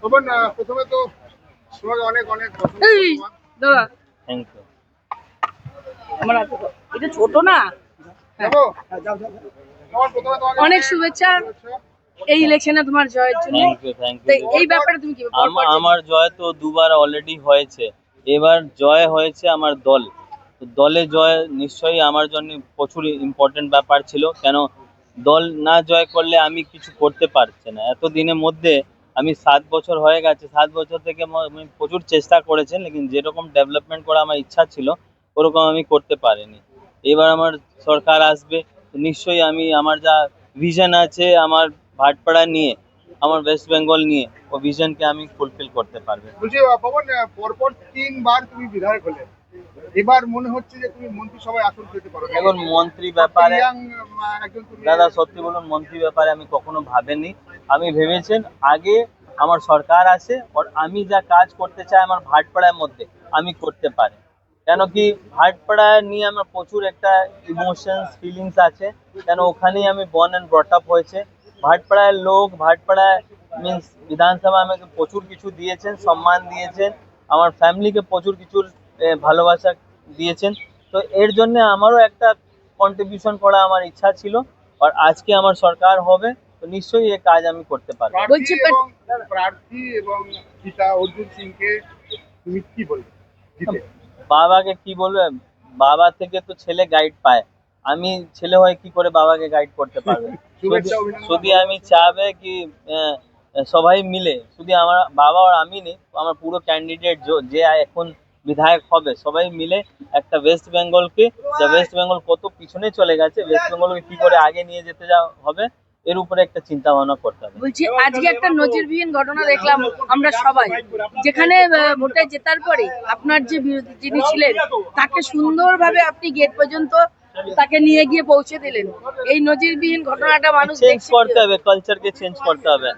তখন প্রথমে তো তোমাকে অনেক অনেক এই দাদা থ্যাংক ইউ। আমার এটা ছোট না। যাবো তোমার প্রথমে তোমাকে অনেক শুভেচ্ছা এই ইলেকশনে তোমার জয়ের জন্য। থ্যাংক ইউ, থ্যাংক তো ইউ। এই ব্যাপারে তুমি কি বলবে? আমার জয় তো দুবার অলরেডি হয়েছে, এবার জয় হয়েছে আমার দল। তো দলে জয় নিশ্চয়ই আমার জন্য প্রচুর ইম্পর্টেন্ট ব্যাপার ছিল, কেন দল না জয় করলে আমি কিছু করতে পারছি না। এতদিনের মধ্যে আমি 7 বছর হয়ে গেছে, 7 বছর থেকে আমি প্রচুর চেষ্টা করেছেন, লেকিন যেরকম ডেভেলপমেন্ট করা আমার ইচ্ছা ছিল ওরকম আমি করতে পারিনি। এবার আমার সরকার আসবে, তো নিশ্চয়ই আমি আমার যা ভিশন আছে আমার ভাটপাড়া নিয়ে, আমার ওয়েস্ট বেঙ্গল নিয়ে, ও ভিশনকে আমি ফুলফিল করতে পারবো। বলছি পবন, পরপর 3বার তুমি বিধায়ক হলে, এবার মনে হচ্ছে যে তুমি মন্ত্রিসভায় আসন পেতে পারো। এখন মন্ত্রী ব্যাপারে একজন তুমি দাদা সত্যি বলুন, মন্ত্রী ব্যাপারে আমি কখনো ভাবিনি। আমি ভেবেছেন আগে আমার সরকার আসে আর আমি যা কাজ করতে চাই আমার ভাটপাড়ার মধ্যে আমি করতে পারি। কেন কি ভাটপাড়া নিয়ে আমার প্রচুর একটা ইমোশনস ফিলিংস আছে, কেন ওখানেই আমি বর্ন অ্যান্ড ব্রট আপ হয়েছে। ভাটপাড়ার লোক, ভাটপাড়ায় মিন্স বিধানসভা আমাকে প্রচুর কিছু দিয়েছেন, সম্মান দিয়েছেন, আমার ফ্যামিলিকে প্রচুর কিছু ভালোবাসা দিয়েছেন। তো এর জন্য আমারও একটা কন্ট্রিবিউশন করা আমার ইচ্ছা ছিল, আর আজকে আমার সরকার হবে তো নিশ্চয়ই এই কাজ আমি করতে পারবো। প্রার্থী এবং পিতা অর্জুন সিংকে তুমি কি বলবে জিতে? বাবাকে কি বলবে, বাবা থেকে তো ছেলে গাইড পায়, আমি ছেলে হয়ে কি করে বাবাকে গাইড করতে পারবে? শুভেচ্ছা, অভিনন্দন। শুধু আমি চাবে কি সবাই মিলে, শুধু আমার বাবা আর আমি নেই, আমার পুরো ক্যান্ডিডেট যে এখন বিধায়ক হবে সবাই মিলে একটা ওয়েস্ট বেঙ্গলকে, যা ওয়েস্ট বেঙ্গল কত পিছনে চলে গেছে, ওয়েস্ট বেঙ্গলকে কি করে আগে নিয়ে যেতে যাওয়া হবে এর উপরে একটা চিন্তা ভাবনা করতে হবে। বলছি আজকে একটা নজিরবিহীন ঘটনা দেখলাম আমরা সবাই, যেখানে ভোটে জেতার পরে আপনার যে বিরোধী যিনি ছিলেন তাকে সুন্দরভাবে আপনি গেট পর্যন্ত তাকে নিয়ে গিয়ে পৌঁছে দিলেন। এই নজিরবিহীন ঘটনাটা মানুষ চেঞ্জ দেখছে। করতে হবে, কালচারকে চেঞ্জ করতে হবে।